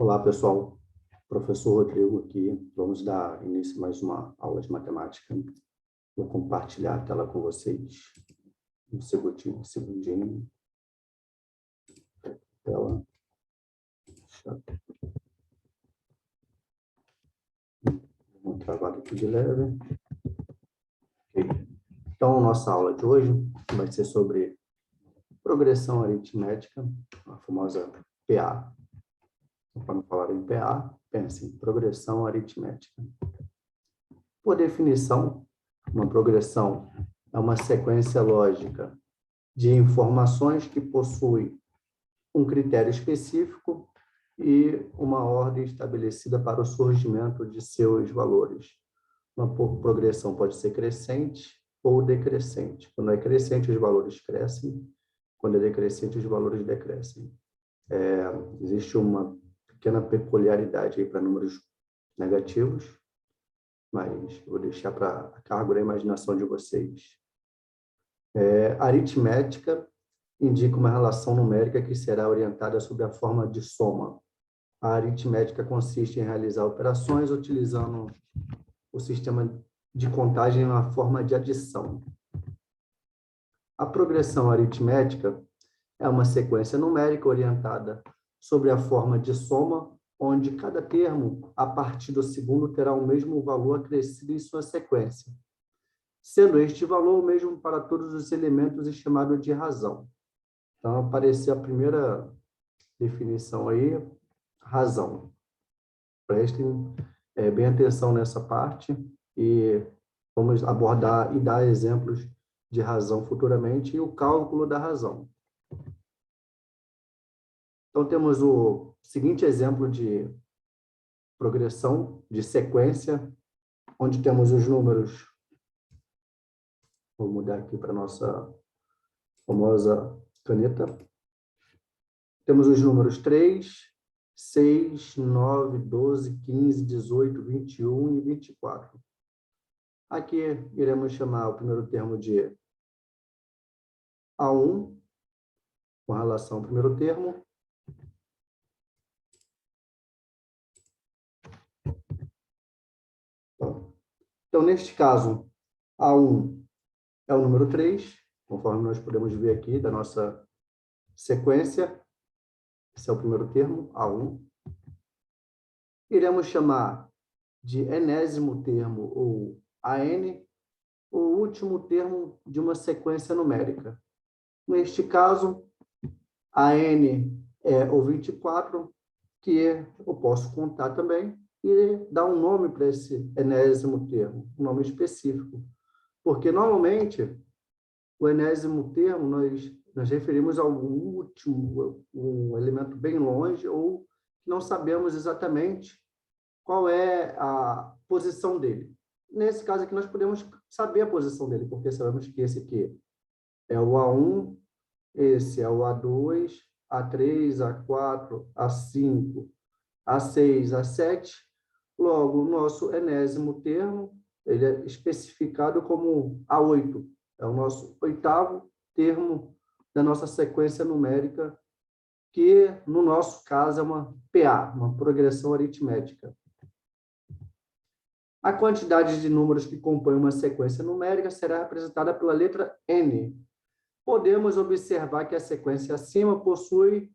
Olá, pessoal. Professor Rodrigo aqui. Vamos dar início a mais uma aula de matemática. Vou compartilhar a tela com vocês. Um segundinho. Tela. Vou travar aqui de leve. Okay. Então, nossa aula de hoje vai ser sobre progressão aritmética, a famosa PA. Quando falar em PA, pense em progressão aritmética. Por definição, uma progressão é uma sequência lógica de informações que possui um critério específico e uma ordem estabelecida para o surgimento de seus valores. Uma progressão pode ser crescente ou decrescente. Quando é crescente, os valores crescem. Quando é decrescente, os valores decrescem. Existe uma pequena peculiaridade aí para números negativos, mas vou deixar para a cargo da imaginação de vocês. A aritmética indica uma relação numérica que será orientada sob a forma de soma. A aritmética consiste em realizar operações utilizando o sistema de contagem na forma de adição. A progressão aritmética é uma sequência numérica orientada sobre a forma de soma, onde cada termo, a partir do segundo, terá o mesmo valor acrescido em sua sequência, sendo este valor o mesmo para todos os elementos e chamado de razão. Então, apareceu a primeira definição aí, razão. Prestem bem atenção nessa parte e vamos abordar e dar exemplos de razão futuramente e o cálculo da razão. Então, temos o seguinte exemplo de progressão, de sequência, onde temos os números. Vou mudar aqui para a nossa famosa caneta. Temos os números 3, 6, 9, 12, 15, 18, 21 e 24. Aqui iremos chamar o primeiro termo de A1, com relação ao primeiro termo. Então, neste caso, A1 é o número 3, conforme nós podemos ver aqui da nossa sequência. Esse é o primeiro termo, A1. Iremos chamar de enésimo termo, ou AN, o último termo de uma sequência numérica. Neste caso, AN é o 24, que eu posso contar também, e dar um nome para esse enésimo termo, um nome específico. Porque, normalmente, o enésimo termo, nós referimos ao último, um elemento bem longe, ou não sabemos exatamente qual é a posição dele. Nesse caso aqui, nós podemos saber a posição dele, porque sabemos que esse aqui é o A1, esse é o A2, A3, A4, A5, A6, A7. Logo, o nosso enésimo termo, ele é especificado como A8. É o nosso oitavo termo da nossa sequência numérica, que, no nosso caso, é uma PA, uma progressão aritmética. A quantidade de números que compõem uma sequência numérica será representada pela letra N. Podemos observar que a sequência acima possui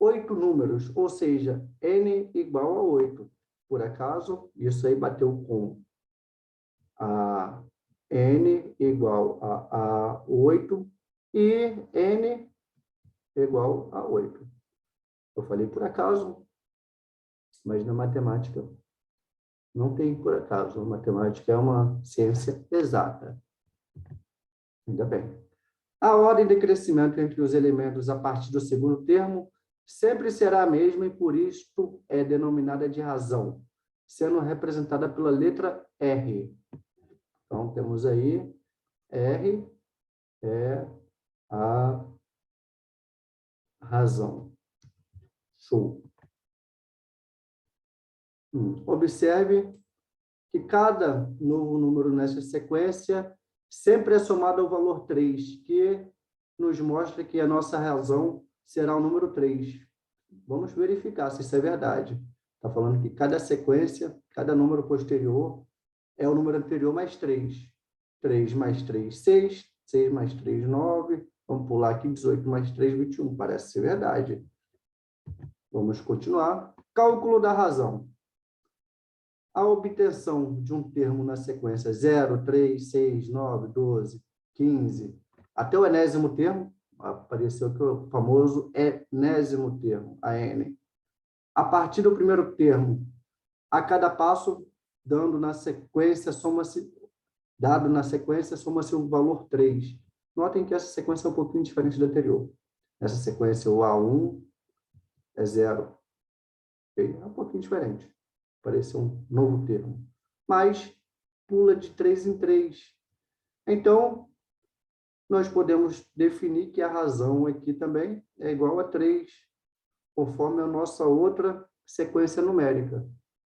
8 números, ou seja, N igual a 8. Por acaso, isso aí bateu com a N igual a 8 e N igual a 8. Eu falei por acaso, mas na matemática não tem por acaso. A matemática é uma ciência exata. Ainda bem. A ordem de crescimento entre os elementos a partir do segundo termo sempre será a mesma e, por isto, é denominada de razão, sendo representada pela letra R. Então, temos aí, R é a razão. Show. Observe que cada novo número nessa sequência sempre é somado ao valor 3, que nos mostra que a nossa razão será o número 3. Vamos verificar se isso é verdade. Está falando que cada sequência, cada número posterior é o número anterior mais 3. 3 mais 3, 6. 6 mais 3, 9. Vamos pular aqui, 18 mais 3, 21. Parece ser verdade. Vamos continuar. Cálculo da razão. A obtenção de um termo na sequência 0, 3, 6, 9, 12, 15, até o enésimo termo, apareceu aqui o famoso enésimo termo, a n. A partir do primeiro termo, a cada passo, dado na sequência, soma-se o valor 3. Notem que essa sequência é um pouquinho diferente da anterior. Nessa sequência, o A1 é 0. Okay? É um pouquinho diferente. Apareceu um novo termo. Mas pula de 3 em 3. Então, nós podemos definir que a razão aqui também é igual a 3, conforme a nossa outra sequência numérica.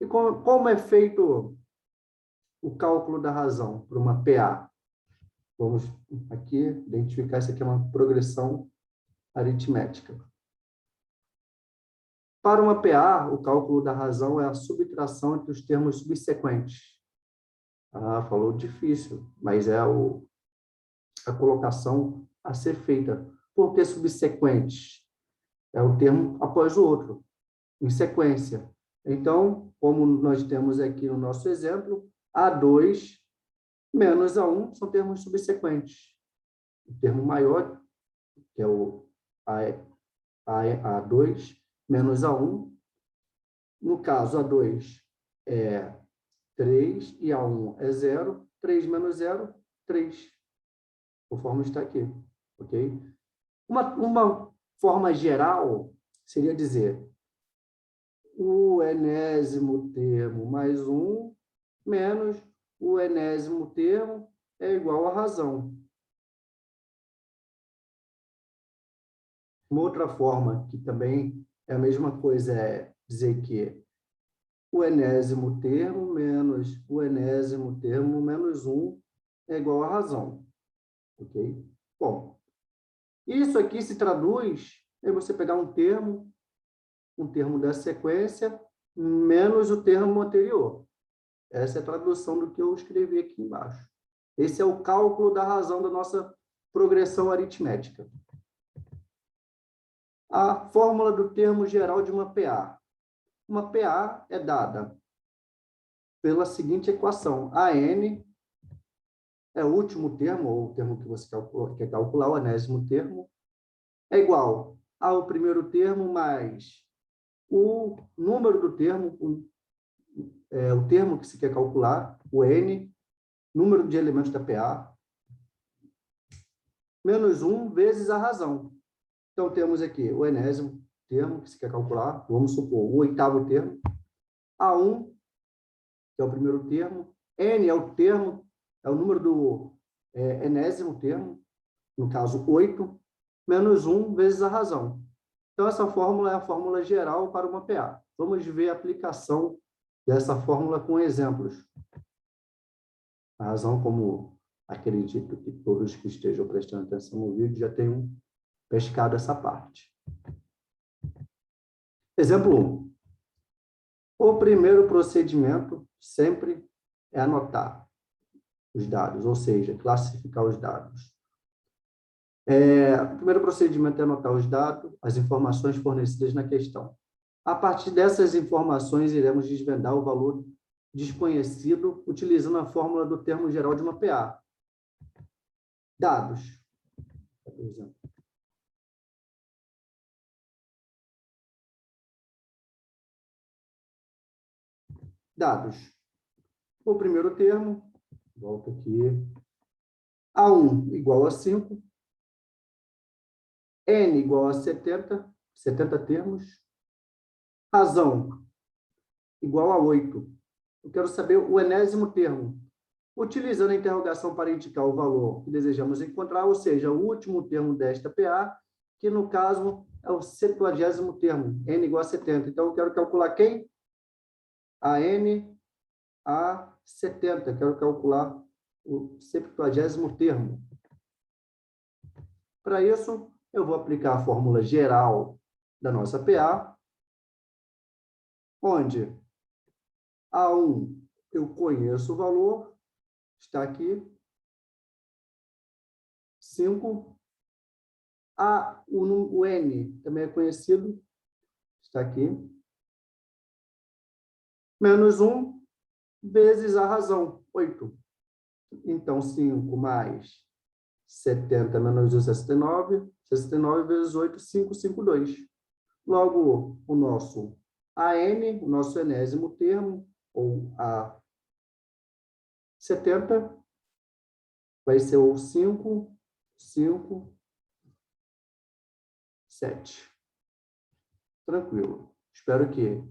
E como é feito o cálculo da razão para uma PA? Vamos aqui identificar, isso aqui é uma progressão aritmética. Para uma PA, o cálculo da razão é a subtração entre os termos subsequentes. Ah, falou difícil, mas é a colocação a ser feita. Por que subsequentes? É um termo após o outro, em sequência. Então, como nós temos aqui no nosso exemplo, A2 menos A1 são termos subsequentes. O termo maior, que é o A2 menos A1. No caso, A2 é 3 e A1 é 0. 3 menos 0, 3. Conforme está aqui. Ok? Uma forma geral seria dizer o enésimo termo mais 1 menos o enésimo termo é igual à razão. Uma outra forma, que também é a mesma coisa, é dizer que o enésimo termo menos o enésimo termo menos 1 é igual à razão. Ok? Bom, isso aqui se traduz em você pegar um termo da sequência, menos o termo anterior. Essa é a tradução do que eu escrevi aqui embaixo. Esse é o cálculo da razão da nossa progressão aritmética. A fórmula do termo geral de uma PA. Uma PA é dada pela seguinte equação. AN é o último termo, ou o termo que você quer calcular, o enésimo termo, é igual ao primeiro termo mais o número do termo, o termo que se quer calcular, o N, número de elementos da PA, menos 1 vezes a razão. Então, temos aqui o enésimo termo que se quer calcular, vamos supor, o oitavo termo, A1, que é o primeiro termo, N é o termo, é o número do enésimo termo, no caso 8, menos 1 vezes a razão. Então, essa fórmula é a fórmula geral para uma PA. Vamos ver a aplicação dessa fórmula com exemplos. A razão, como acredito que todos que estejam prestando atenção no vídeo já tenham pescado essa parte. Exemplo 1. O primeiro procedimento sempre é anotar os dados, ou seja, classificar os dados. O primeiro procedimento é anotar os dados, as informações fornecidas na questão. A partir dessas informações, iremos desvendar o valor desconhecido utilizando a fórmula do termo geral de uma PA. Dados. Por exemplo. Dados. O primeiro termo, volta aqui, A1 igual a 5, N igual a 70 termos, razão igual a 8. Eu quero saber o enésimo termo. Utilizando a interrogação para indicar o valor que desejamos encontrar, ou seja, o último termo desta PA, que no caso é o 70º termo, N igual a 70. Então, eu quero calcular quem? A N a 70. Quero calcular o 70º termo. Para isso, eu vou aplicar a fórmula geral da nossa PA, onde A1 eu conheço o valor, está aqui, 5. O N também é conhecido, está aqui, menos 1 vezes a razão, 8. Então, 5 mais 70 menos 1, 69. 69 vezes 8, 552. Logo, o nosso AN, o nosso enésimo termo, ou A 70, vai ser o 5, 5, 7. Tranquilo. Espero que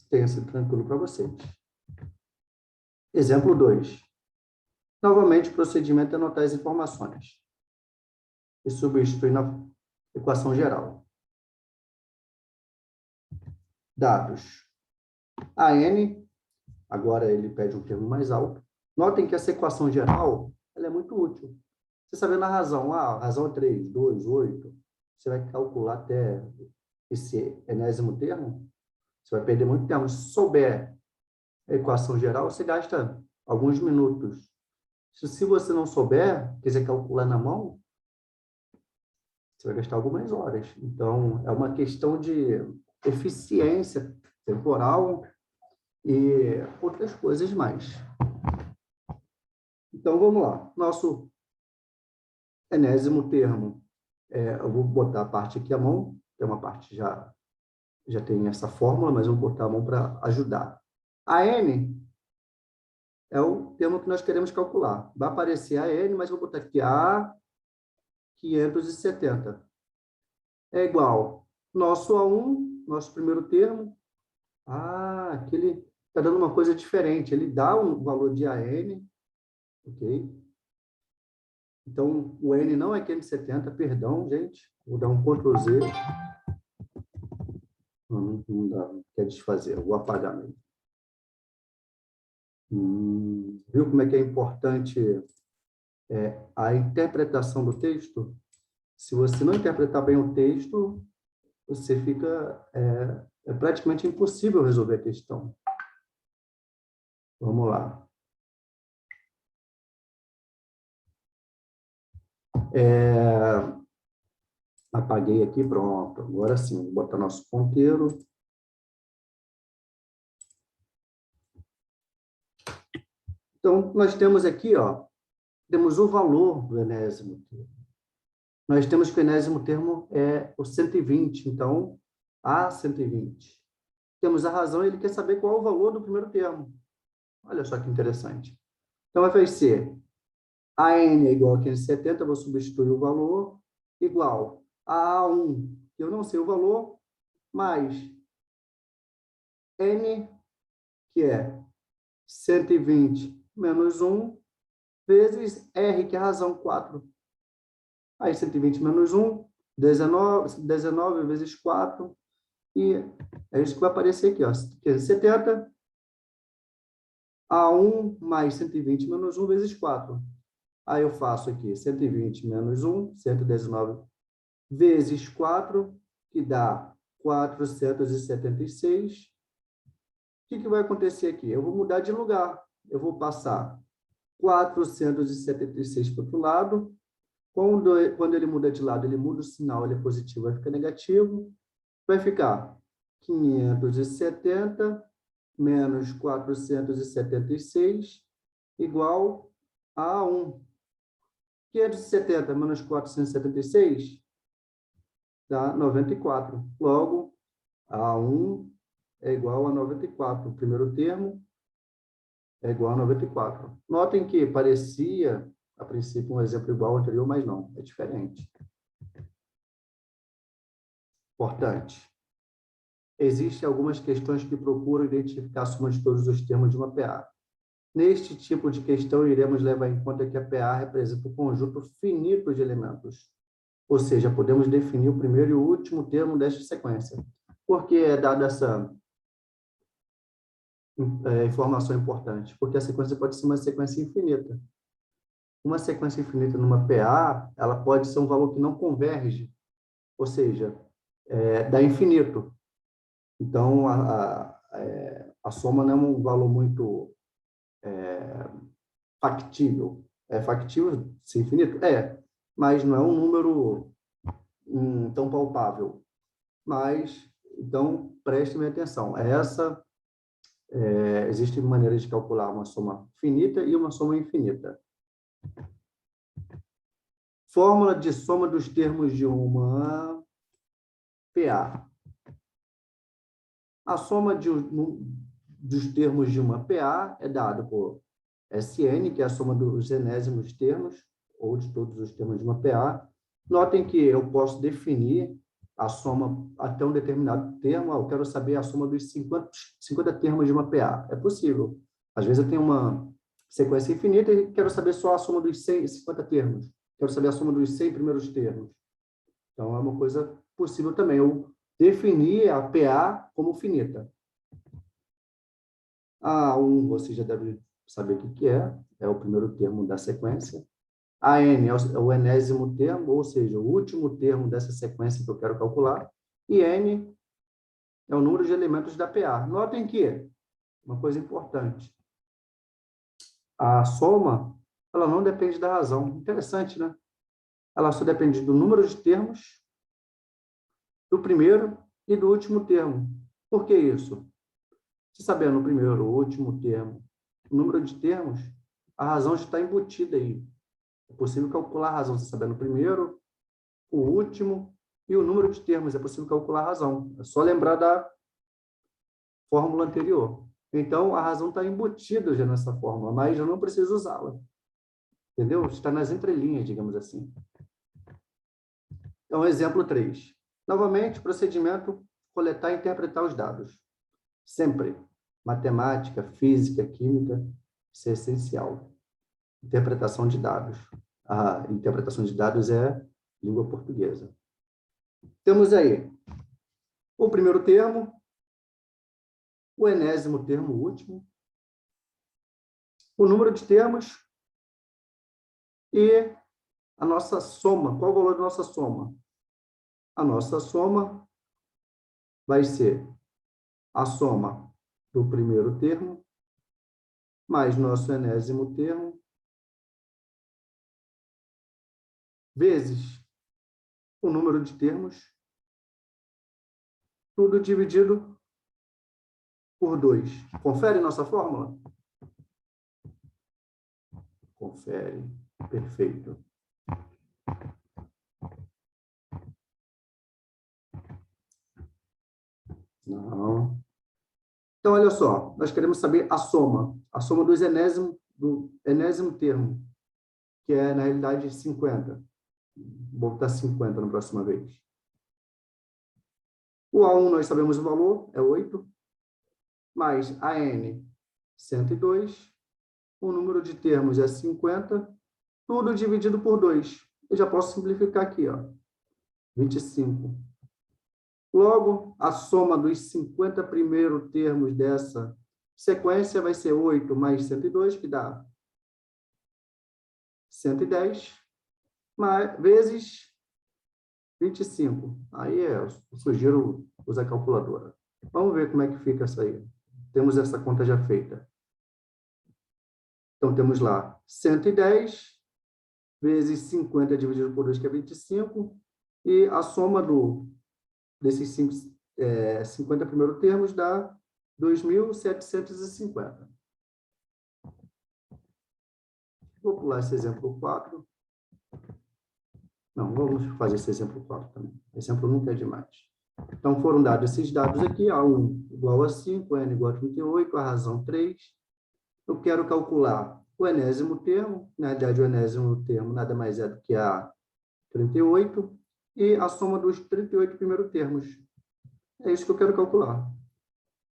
tenha sido tranquilo para vocês. Exemplo 2. Novamente, o procedimento é anotar as informações e substituir na equação geral. Dados. AN, agora ele pede um termo mais alto. Notem que essa equação geral ela é muito útil. Você sabendo a razão, a razão é 3, 2, 8, você vai calcular até esse enésimo termo, você vai perder muito tempo. Se souber a equação geral, você gasta alguns minutos. Se você não souber, quiser calcular na mão, você vai gastar algumas horas. Então, é uma questão de eficiência temporal e outras coisas mais. Então, vamos lá. Nosso enésimo termo, eu vou botar a parte aqui à mão, tem uma parte já tem essa fórmula, mas eu vou botar a mão para ajudar. A N é o termo que nós queremos calcular. Vai aparecer a N, mas eu vou botar aqui A 570. É igual nosso A1, nosso primeiro termo. Aqui ele está dando uma coisa diferente. Ele dá um valor de AN, ok? Então, o N não é 570, perdão, gente. Vou dar um Ctrl Z. Não dá, não quer desfazer, eu vou apagar mesmo. Viu como é que é importante a interpretação do texto? Se você não interpretar bem o texto, você fica... É praticamente impossível resolver a questão. Vamos lá. Apaguei aqui, pronto. Agora sim, vou botar nosso ponteiro. Então, nós temos aqui, ó, temos o valor do enésimo termo. Nós temos que o enésimo termo é o 120, então, A 120. Temos a razão, ele quer saber qual é o valor do primeiro termo. Olha só que interessante. Então, vai ser AN é igual a 570, eu vou substituir o valor, igual a A1, que eu não sei o valor, mais N, que é 120 menos 1, vezes R, que é a razão, 4. Aí, 120 menos 1, 19 vezes 4, e é isso que vai aparecer aqui, ó, 70, A1 mais 120 menos 1 vezes 4. Aí eu faço aqui 120 menos 1, 119 vezes 4, que dá 476. O que vai acontecer aqui? Eu vou mudar de lugar. Eu vou passar 476 para o outro lado. Quando ele muda de lado, ele muda o sinal, ele é positivo, vai ficar negativo. Vai ficar 570 menos 476 igual a 1. 570 menos 476 dá 94. Logo, A1 é igual a 94. O primeiro termo é igual a 94. Notem que parecia, a princípio, um exemplo igual ao anterior, mas não, é diferente. Importante. Existem algumas questões que procuram identificar a soma de todos os termos de uma PA. Neste tipo de questão, iremos levar em conta que a PA representa um conjunto finito de elementos. Ou seja, podemos definir o primeiro e o último termo desta sequência. Por que é dada essa informação importante? Porque a sequência pode ser uma sequência infinita. Uma sequência infinita numa PA, ela pode ser um valor que não converge. Ou seja, dá infinito. Então, a soma não é um valor muito factível. É factível ser infinito? Mas não é um número tão palpável. Mas, então, prestem atenção. Existem maneiras de calcular uma soma finita e uma soma infinita. Fórmula de soma dos termos de uma PA. A soma dos termos de uma PA é dada por Sn, que é a soma dos enésimos termos, ou de todos os termos de uma PA. Notem que eu posso definir a soma até um determinado termo. Eu quero saber a soma dos 50 termos de uma PA. É possível. Às vezes eu tenho uma sequência infinita e quero saber só a soma dos 50 termos. Quero saber a soma dos 100 primeiros termos. Então, é uma coisa possível também. Eu definir a PA como finita. A 1, você já deve saber o que é. É o primeiro termo da sequência. A n é o enésimo termo, ou seja, o último termo dessa sequência que eu quero calcular. E n é o número de elementos da PA. Notem que, uma coisa importante, a soma, ela não depende da razão. Interessante, né? Ela só depende do número de termos, do primeiro e do último termo. Por que isso? Se sabendo o primeiro, o último termo, o número de termos, a razão já está embutida aí. É possível calcular a razão se sabendo o primeiro, o último e o número de termos. É possível calcular a razão. É só lembrar da fórmula anterior. Então, a razão está embutida já nessa fórmula, mas eu não preciso usá-la. Entendeu? Está nas entrelinhas, digamos assim. Então, exemplo 3. Novamente, procedimento, coletar e interpretar os dados. Sempre. Matemática, física, química, isso é essencial. Interpretação de dados. A interpretação de dados é língua portuguesa. Temos aí o primeiro termo, o enésimo termo último, o número de termos e a nossa soma. Qual o valor da nossa soma? A nossa soma vai ser a soma do primeiro termo mais nosso enésimo termo vezes o número de termos, tudo dividido por 2. Confere nossa fórmula? Confere. Perfeito. Não. Então, olha só, nós queremos saber a soma do enésimo termo, que é, na realidade, 50. Vou botar 50 na próxima vez. O A1, nós sabemos o valor, é 8, mais a N, 102, o número de termos é 50, tudo dividido por 2. Eu já posso simplificar aqui, ó, 25. Logo, a soma dos 50 primeiros termos dessa sequência vai ser 8 mais 102, que dá 110, vezes 25. Aí eu sugiro usar a calculadora. Vamos ver como é que fica isso aí. Temos essa conta já feita. Então, temos lá 110 vezes 50 dividido por 2, que é 25, e a soma desses 50 primeiros termos dá 2.750. Vou pular esse exemplo 4. Não, vamos fazer esse exemplo 4 também. Exemplo nunca é demais. Então, foram dados esses dados aqui, A1 igual a 5, N igual a 38, a razão 3. Eu quero calcular o enésimo termo, na verdade, o enésimo termo nada mais é do que a 38, e a soma dos 38 primeiros termos. É isso que eu quero calcular.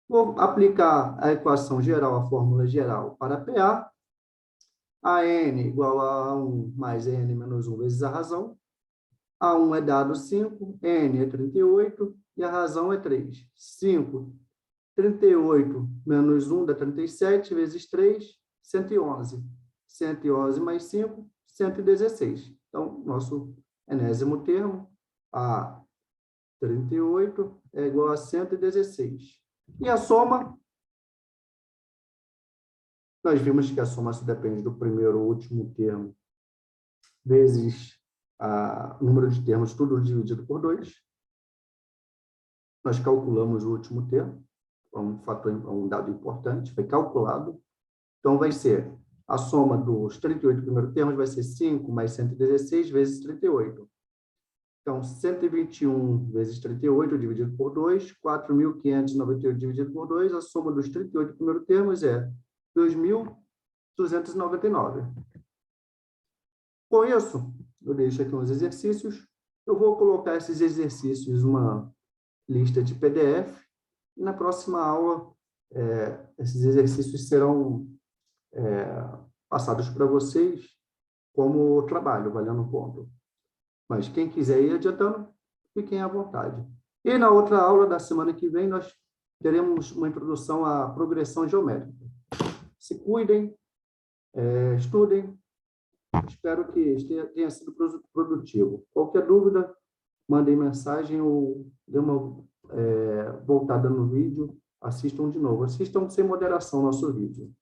Vou aplicar a equação geral, a fórmula geral para PA. A n igual a 1 mais n menos 1 vezes a razão. A1 é dado 5, n é 38 e a razão é 3. 5, 38 menos 1 dá 37, vezes 3, 111. 111 mais 5, 116. Então, nosso enésimo termo, a 38 é igual a 116. E a soma, nós vimos que a soma se depende do primeiro ou último termo, vezes o número de termos, tudo dividido por 2. Nós calculamos o último termo, um dado importante, foi calculado. Então, vai ser a soma dos 38 primeiros termos, vai ser 5 mais 116 vezes 38. Então, 121 vezes 38 dividido por 2, 4.598 dividido por 2, a soma dos 38 primeiros termos é 2.299. Com isso, eu deixo aqui uns exercícios. Eu vou colocar esses exercícios numa lista de PDF. E na próxima aula, esses exercícios serão passados para vocês como trabalho, valendo ponto. Mas quem quiser ir adiantando, fiquem à vontade. E na outra aula da semana que vem, nós teremos uma introdução à progressão geométrica. Se cuidem, estudem. Espero que tenha sido produtivo. Qualquer dúvida, mandem mensagem ou dê uma voltada no vídeo. Assistam de novo. Assistam sem moderação nosso vídeo.